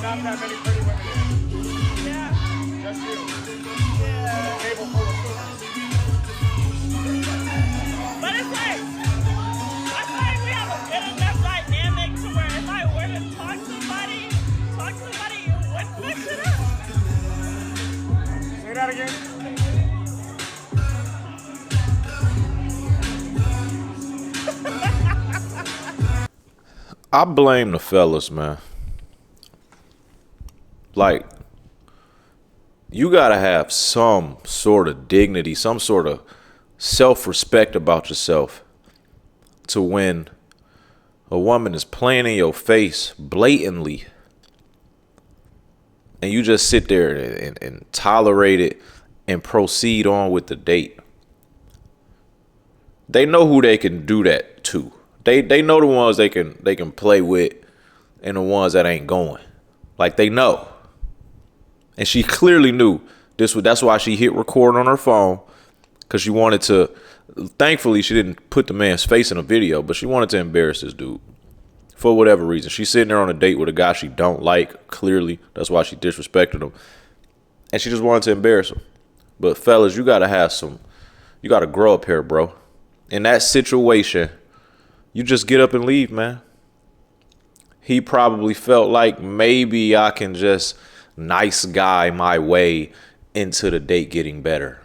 not that many pretty women here. Yeah. Just you. Yeah. And a table full of stories. But it's like, I feel like we have a good enough dynamic to where if I were to talk to somebody, you would mix it up. Say that again. I blame the fellas, man. Like, you gotta have some sort of dignity, some sort of self-respect about yourself to when a woman is playing in your face blatantly and you just sit there and tolerate it and proceed on with the date. They know who they can do that to. They know the ones they can play with and the ones that ain't going. Like, they know. And she clearly knew this. That's why she hit record on her phone, because she wanted to. Thankfully, she didn't put the man's face in a video, but she wanted to embarrass this dude for whatever reason. She's sitting there on a date with a guy she don't like. Clearly, that's why she disrespected him, and she just wanted to embarrass him. But fellas, you gotta have some. You gotta grow up here, bro. In that situation, you just get up and leave, man. He probably felt like maybe I can just nice guy my way into the date getting better.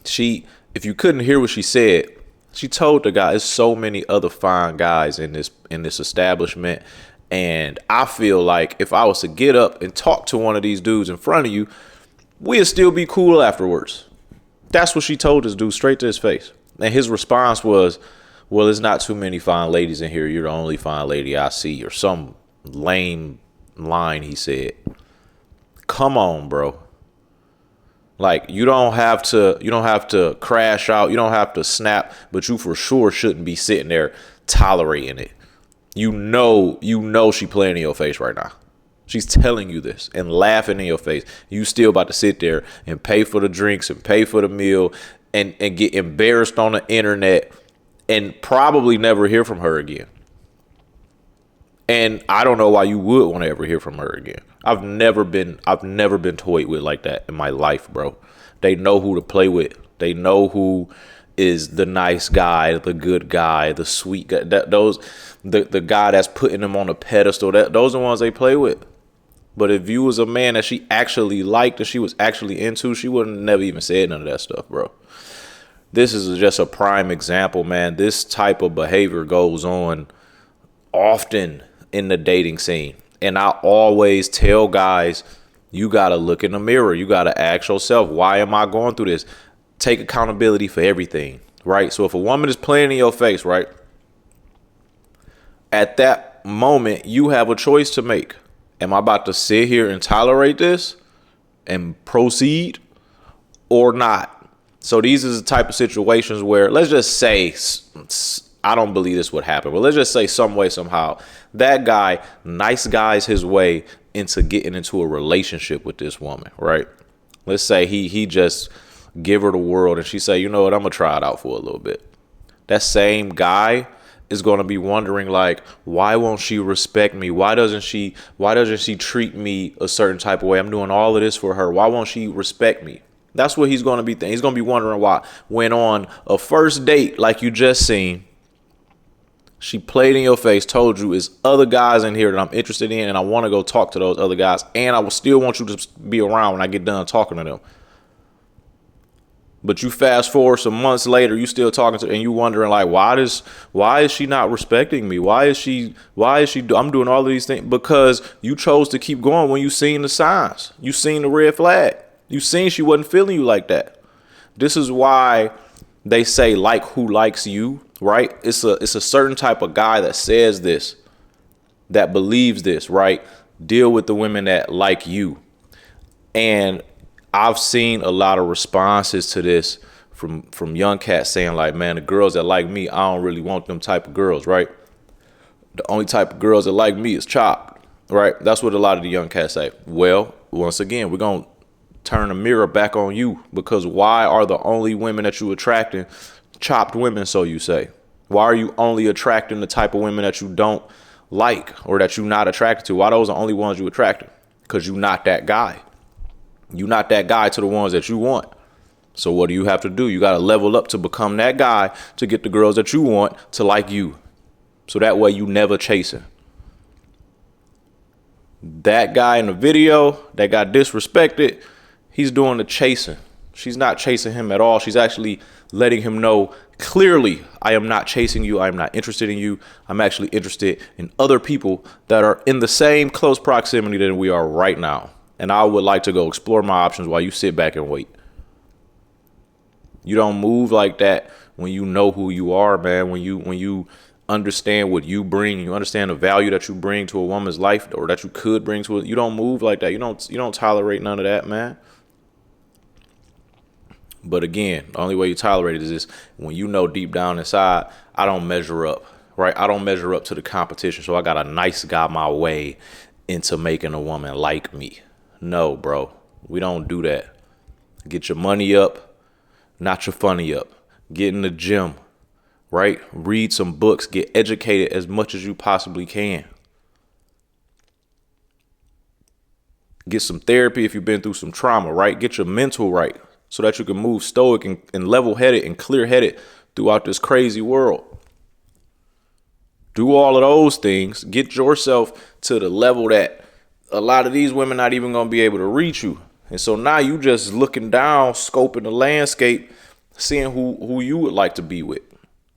If you couldn't hear what she said, she told the guy, there's so many other fine guys in this establishment, and I feel like if I was to get up and talk to one of these dudes in front of you, we'd still be cool afterwards. That's what she told this dude straight to his face. And his response was, well, there's not too many fine ladies in here. You're the only fine lady I see, or some lame line he said. Come on, bro. Like, you don't have to crash out. You don't have to snap, but you for sure shouldn't be sitting there tolerating it. You know she playing in your face right now. She's telling you this and laughing in your face. You still about to sit there and pay for the drinks and pay for the meal and get embarrassed on the internet and probably never hear from her again. And I don't know why you would want to ever hear from her again. I've never been toyed with like that in my life, bro. They know who to play with. They know who is the nice guy, the good guy, the sweet guy. The guy that's putting them on a pedestal. Those are the ones they play with. But if you was a man that she actually liked, that she was actually into, she would have never even said none of that stuff, bro. This is just a prime example, man. This type of behavior goes on often in the dating scene. And I always tell guys, you got to look in the mirror. You got to ask yourself, why am I going through this? Take accountability for everything, right? So if a woman is playing in your face, right, at that moment, you have a choice to make. Am I about to sit here and tolerate this and proceed or not? So these are the type of situations where, let's just say, I don't believe this would happen, but let's just say some way, somehow, that guy nice guys his way into getting into a relationship with this woman, right? Let's say he just give her the world and she say, you know what, I'm going to try it out for a little bit. That same guy is going to be wondering, like, why won't she respect me? Why doesn't she treat me a certain type of way? I'm doing all of this for her. Why won't she respect me? That's what he's going to be thinking. He's going to be wondering why. When on a first date, like you just seen, she played in your face, told you there's other guys in here that I'm interested in, and I want to go talk to those other guys, and I will still want you to be around when I get done talking to them. But you fast forward some months later, you still talking to her, and you wondering, like, why is she not respecting me? Why is she I'm doing all of these things? Because you chose to keep going when you seen the signs. You seen the red flag. You seen she wasn't feeling you like that. This is why they say like who likes you, right? It's a certain type of guy that says this, that believes this, right? Deal with the women that like you. And I've seen a lot of responses to this from young cats saying, like, man, the girls that like me, I don't really want them type of girls, right? The only type of girls that like me is chopped, right? That's what a lot of the young cats say. Well, once again, we're going to turn the mirror back on you, because why are the only women that you attracting chopped women, so you say? Why are you only attracting the type of women that you don't like or that you're not attracted to? Why those are the only ones you attracted? Because you're not that guy. You're not that guy to the ones that you want. So what do you have to do? You got to level up to become that guy to get the girls that you want to like you. So that way you never chasing. That guy in the video that got disrespected, he's doing the chasing. She's not chasing him at all. She's actually letting him know clearly, I am not chasing you. I am not interested in you. I'm actually interested in other people that are in the same close proximity that we are right now. And I would like to go explore my options while you sit back and wait. You don't move like that when you know who you are, man. When you understand what you bring, you understand the value that you bring to a woman's life or that you could bring to it. You don't move like that. You don't tolerate none of that, man. But again, the only way you tolerate it is this: when you know deep down inside, I don't measure up, right? I don't measure up to the competition. So I got a nice guy my way into making a woman like me. No, bro, we don't do that. Get your money up, not your funny up. Get in the gym, right? Read some books, get educated as much as you possibly can. Get some therapy if you've been through some trauma, right? Get your mental right so that you can move stoic and level-headed and clear-headed throughout this crazy world. Do all of those things. Get yourself to the level that a lot of these women not even going to be able to reach you. And so now you just looking down, scoping the landscape, seeing who you would like to be with.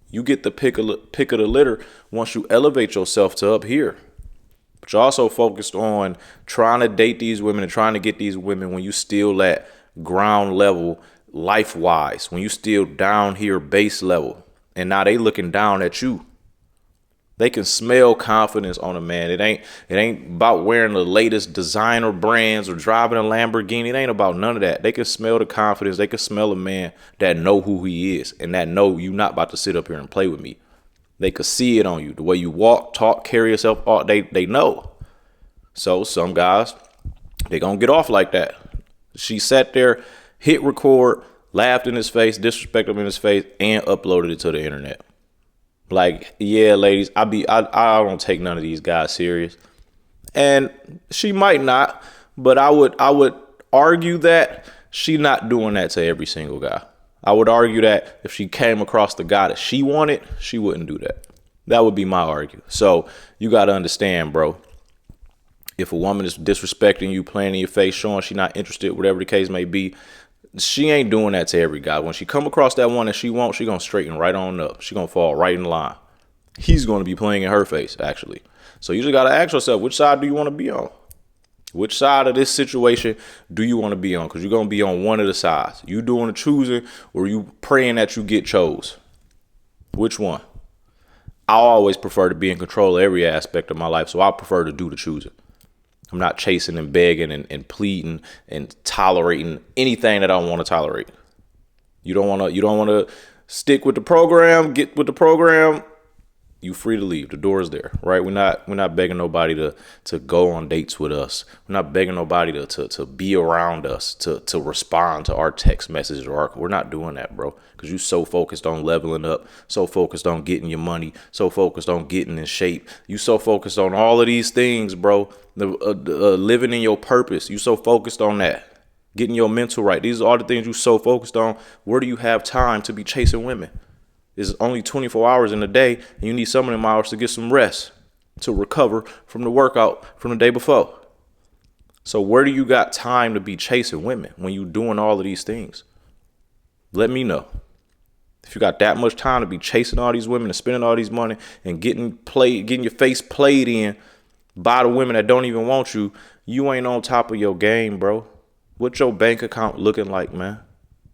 You get the pick of the litter once you elevate yourself to up here. But you're also focused on trying to date these women and trying to get these women when you still at ground level life-wise, when you still down here base level. And now they looking down at you. They can smell confidence on a man. It ain't about wearing the latest designer brands or driving a Lamborghini. It ain't about none of that. They can smell the confidence. They can smell a man that know who he is and that know you not about to sit up here and play with me. They could see it on you. The way you walk, talk, carry yourself, they know. So some guys, they gonna get off like that. She sat there, hit record, laughed in his face, disrespected him in his face, and uploaded it to the internet. Like, yeah, ladies, I don't take none of these guys serious. And she might not, but I would argue that she not doing that to every single guy. I would argue that if she came across the guy that she wanted, she wouldn't do that. That would be my argument. So you got to understand, bro. If a woman is disrespecting you, playing in your face, showing she not interested, whatever the case may be, she ain't doing that to every guy. When she come across that one that she wants, she gonna straighten right on up. She gonna fall right in line. He's gonna be playing in her face, actually. So you just gotta ask yourself, which side do you want to be on? Which side of this situation do you want to be on? Because you're gonna be on one of the sides. You doing the choosing, or you praying that you get chose? Which one? I always prefer to be in control of every aspect of my life, so I prefer to do the choosing. I'm not chasing and begging and pleading and tolerating anything that I want to tolerate. You don't want to stick with the program, get with the program. You free to leave. The door is there, right? We're not begging nobody to go on dates with us. We're not begging nobody to be around us, to respond to our text messages we're not doing that, bro. Because you so focused on leveling up, so focused on getting your money, so focused on getting in shape. You so focused on all of these things, bro. Living in your purpose. You so focused on that. Getting your mental right. These are all the things you so focused on. Where do you have time to be chasing women? It's only 24 hours in a day, and you need some of them hours to get some rest, to recover from the workout from the day before. So where do you got time to be chasing women when you doing all of these things? Let me know. If you got that much time to be chasing all these women and spending all these money and getting your face played in by the women that don't even want you, you ain't on top of your game, bro. What your bank account looking like, man?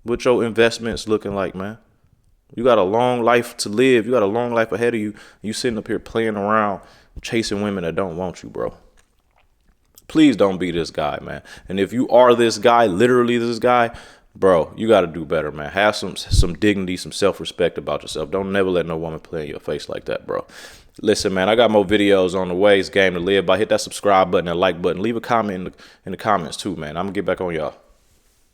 What your investments looking like, man? You got a long life to live. You got a long life ahead of you. You sitting up here playing around, chasing women that don't want you, bro. Please don't be this guy, man. And if you are this guy, literally this guy, bro, you got to do better, man. Have some dignity, some self-respect about yourself. Don't never let no woman play in your face like that, bro. Listen, man, I got more videos on the way. It's game to live by. Hit that subscribe button and like button. Leave a comment in the comments too, man. I'm going to get back on y'all.